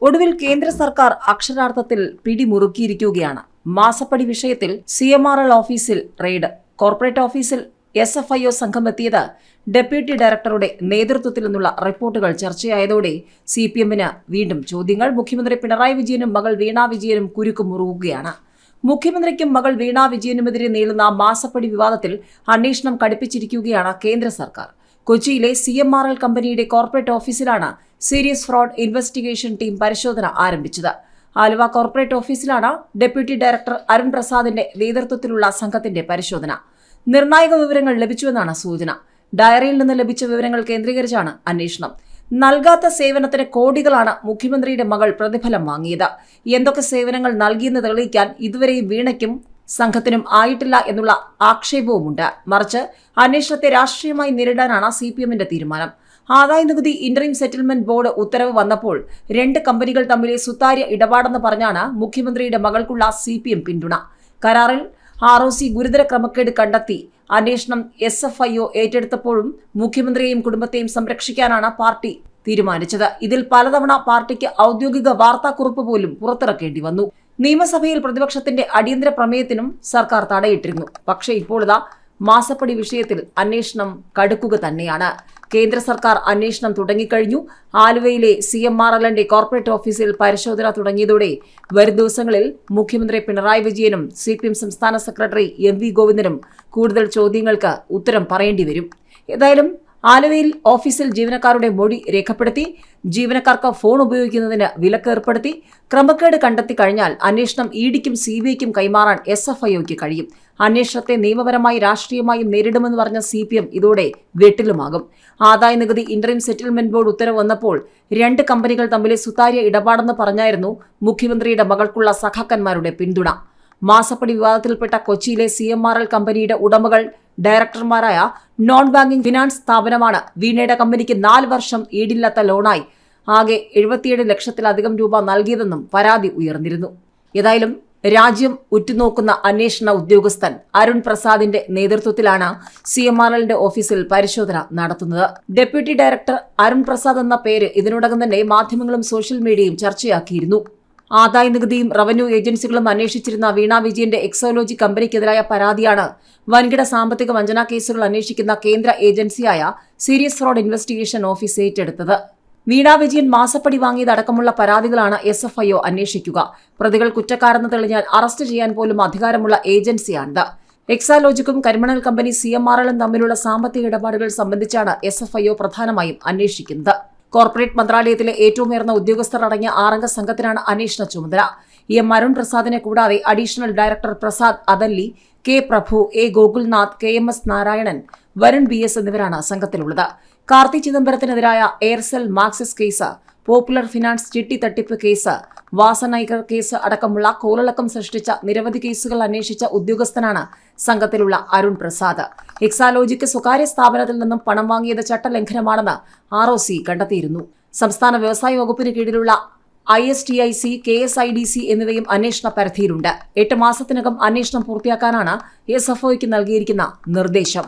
ഒടുവിൽ കേന്ദ്ര സർക്കാർ അക്ഷരാർത്ഥത്തിൽ പിടിമുറുക്കിയിരിക്കുകയാണ്. മാസപ്പടി വിഷയത്തിൽ CMRL ഓഫീസിൽ റെയ്ഡ്. കോർപ്പറേറ്റ് ഓഫീസിൽ SFIO സംഘം എത്തിയത് ഡെപ്യൂട്ടി ഡയറക്ടറുടെ നേതൃത്വത്തിൽ നിന്നുള്ള റിപ്പോർട്ടുകൾ ചർച്ചയായതോടെ CPM-ന് വീണ്ടും ചോദ്യങ്ങൾ. മുഖ്യമന്ത്രി പിണറായി വിജയനും മകൾ വീണ വിജയനും കുരുക്കുമുറുകുകയാണ്. മുഖ്യമന്ത്രിക്കും മകൾ വീണ വിജയനുമെതിരെ നീളുന്ന മാസപ്പടി വിവാദത്തിൽ അന്വേഷണം കടുപ്പിച്ചിരിക്കുകയാണ് കേന്ദ്ര സർക്കാർ. കൊച്ചിയിലെ CMRL കമ്പനിയുടെ കോർപ്പറേറ്റ് ഓഫീസിലാണ് സീരിയസ് ഫ്രോഡ് ഇൻവെസ്റ്റിഗേഷൻ ടീം പരിശോധന ആരംഭിച്ചത്. ആലുവ കോർപ്പറേറ്റ് ഓഫീസിലാണ് ഡെപ്യൂട്ടി ഡയറക്ടർ അരുൺ പ്രസാദിന്റെ നേതൃത്വത്തിലുള്ള സംഘത്തിന്റെ പരിശോധന. നിർണായക വിവരങ്ങൾ ലഭിച്ചുവെന്നാണ് സൂചന. ഡയറിയിൽ നിന്ന് ലഭിച്ച വിവരങ്ങൾ കേന്ദ്രീകരിച്ചാണ് അന്വേഷണം. നൽകാത്ത സേവനത്തിന് കോടികളാണ് മുഖ്യമന്ത്രിയുടെ മകൾ പ്രതിഫലം വാങ്ങിയത്. എന്തൊക്കെ സേവനങ്ങൾ നൽകിയെന്ന് തെളിയിക്കാൻ ഇതുവരെയും വീണയ്ക്കും സംഘത്തിനും ആയിട്ടില്ല എന്നുള്ള ആക്ഷേപവുമുണ്ട്. മറിച്ച് അന്വേഷണത്തെ രാഷ്ട്രീയമായി നേരിടാനാണ് CPM-ന്റെ തീരുമാനം. ആദായനികുതി ഇന്ററിം സെറ്റിൽമെന്റ് ബോർഡ് ഉത്തരവ് വന്നപ്പോൾ 2 കമ്പനികൾ തമ്മിലെ സുതാര്യ ഇടപാടെന്ന് പറഞ്ഞാണ് മുഖ്യമന്ത്രിയുടെ മകൾക്കുള്ള CPM പിന്തുണ. കരാറിൽ ROC ഗുരുതര ക്രമക്കേട് കണ്ടെത്തി അന്വേഷണം SFIO ഏറ്റെടുത്തപ്പോഴും മുഖ്യമന്ത്രിയെയും കുടുംബത്തെയും സംരക്ഷിക്കാനാണ് പാർട്ടി തീരുമാനിച്ചത്. ഇതിൽ പലതവണ പാർട്ടിക്ക് ഔദ്യോഗിക വാർത്താക്കുറിപ്പ് പോലും പുറത്തിറക്കേണ്ടി വന്നു. നിയമസഭയിൽ പ്രതിപക്ഷത്തിന്റെ അടിയന്തര പ്രമേയത്തിനും സർക്കാർ തടയിട്ടിരുന്നു. പക്ഷേ ഇപ്പോഴിതാ മാസപ്പടി വിഷയത്തിൽ അന്വേഷണം കടുക്കുക തന്നെയാണ്. കേന്ദ്ര സർക്കാർ അന്വേഷണം തുടങ്ങിക്കഴിഞ്ഞു. ആലുവയിലെ CMRL-ന്റെ കോർപ്പറേറ്റ് ഓഫീസിൽ പരിശോധന തുടങ്ങിയതോടെ വരും ദിവസങ്ങളിൽ മുഖ്യമന്ത്രി പിണറായി വിജയനും CPM സംസ്ഥാന സെക്രട്ടറി MV ഗോവിന്ദനും കൂടുതൽ ചോദ്യങ്ങൾക്ക് ഉത്തരം പറയേണ്ടി വരും. ഏതായാലും ആലുവയിൽ ഓഫീസിൽ ജീവനക്കാരുടെ മൊഴി രേഖപ്പെടുത്തി. ജീവനക്കാർക്ക് ഫോൺ ഉപയോഗിക്കുന്നതിന് വിലക്ക് ഏർപ്പെടുത്തി. ക്രമക്കേട് കണ്ടെത്തി കഴിഞ്ഞാൽ അന്വേഷണം ED-ക്കും CBI-ക്കും കൈമാറാൻ SFIO-ക്ക് കഴിയും. അന്വേഷണത്തെ നിയമപരമായി രാഷ്ട്രീയമായും നേരിടുമെന്ന് പറഞ്ഞ CPM ഇതോടെ വെട്ടിലുമാകും. ആദായനികുതി ഇന്ററിം സെറ്റിൽമെന്റ് ബോർഡ് ഉത്തരവ് വന്നപ്പോൾ 2 കമ്പനികൾ തമ്മിലെ സുതാര്യ ഇടപാടെന്ന് പറഞ്ഞായിരുന്നു മുഖ്യമന്ത്രിയുടെ മകൾക്കുള്ള സഖാക്കന്മാരുടെ പിന്തുണ. മാസപ്പടി വിവാദത്തിൽപ്പെട്ട കൊച്ചിയിലെ CMRL കമ്പനിയുടെ ഉടമകൾ ഡയറക്ടർമാരായ നോൺ ബാങ്കിംഗ് ഫിനാൻസ് സ്ഥാപനമാണ് വീണയുടെ കമ്പനിക്ക് 4 വർഷം ഈടില്ലാത്ത ലോണായി ആകെ 77 ലക്ഷത്തിലധികം രൂപ നൽകിയതെന്നും പരാതി ഉയർന്നിരുന്നു. ഏതായാലും രാജ്യം ഉറ്റുനോക്കുന്ന അന്വേഷണ ഉദ്യോഗസ്ഥൻ അരുൺ പ്രസാദിന്റെ നേതൃത്വത്തിലാണ് CMRL-ന്റെ ഓഫീസിൽ പരിശോധന നടത്തുന്നത്. ഡെപ്യൂട്ടി ഡയറക്ടർ അരുൺ പ്രസാദ് എന്ന പേര് ഇതിനോടകം തന്നെ മാധ്യമങ്ങളും സോഷ്യൽ മീഡിയയും ചർച്ചയാക്കിയിരുന്നു. ആദായനികുതിയും റവന്യൂ ഏജൻസികളും അന്വേഷിച്ചിരുന്ന വീണ വിജയന്റെ എക്സോലോജി കമ്പനിക്കെതിരായ പരാതിയാണ് വൻകിട സാമ്പത്തിക വഞ്ചനാ കേസുകൾ അന്വേഷിക്കുന്ന കേന്ദ്ര ഏജൻസിയായ സീരിയസ് ഫ്രോഡ് ഇൻവെസ്റ്റിഗേഷൻ ഓഫീസ് ഏറ്റെടുത്തത്. വീണ വിജയൻ മാസപ്പടി വാങ്ങിയതടക്കമുള്ള പരാതികളാണ് SFIO അന്വേഷിക്കുക. പ്രതികൾ കുറ്റക്കാരെന്ന് തെളിഞ്ഞാൽ അറസ്റ്റ് ചെയ്യാൻ പോലും അധികാരമുള്ള ഏജൻസിയാണിത്. എക്സാലോജിക്കും കരിമണൽ കമ്പനി CMRL-ഉം തമ്മിലുള്ള സാമ്പത്തിക ഇടപാടുകൾ സംബന്ധിച്ചാണ് SFIO പ്രധാനമായും അന്വേഷിക്കുന്നത്. കോർപ്പറേറ്റ് മന്ത്രാലയത്തിലെ ഏറ്റവും ഉയർന്ന ഉദ്യോഗസ്ഥർ അടങ്ങിയ 6-അംഗ സംഘത്തിനാണ് അന്വേഷണ ചുമതല. അരുൺ പ്രസാദിനെ കൂടാതെ additional director Prasad Adalli, K Prabhu, A Gokulnath, KMS Narayanan, Varun BS എന്നിവരാണ് സംഘത്തിലുള്ളത്. കാർത്തി ചിദംബരത്തിനെതിരായ എയർസെൽ മാക്സിസ് കേസ്, പോപ്പുലർ ഫിനാൻസ് ചിട്ടി തട്ടിപ്പ് കേസ്, വാസനൈകർ കേസ് അടക്കമുള്ള കോളിളക്കം സൃഷ്ടിച്ച നിരവധി കേസുകൾ അന്വേഷിച്ച ഉദ്യോഗസ്ഥനാണ് സംഘത്തിലുള്ള അരുൺ പ്രസാദ്. എക്സാലോജിക്ക് സ്വകാര്യ സ്ഥാപനത്തിൽ നിന്നും പണം വാങ്ങിയത് ചട്ടലംഘനമാണെന്ന് ROC കണ്ടെത്തിയിരുന്നു. സംസ്ഥാന വ്യവസായ വകുപ്പിന് കീഴിലുള്ള ISTIC, KSIDC എന്നിവയും അന്വേഷണ പരിധിയിലുണ്ട്. 8 മാസത്തിനകം അന്വേഷണം പൂർത്തിയാക്കാനാണ് SFIO-ക്ക് നൽകിയിരിക്കുന്ന നിർദ്ദേശം.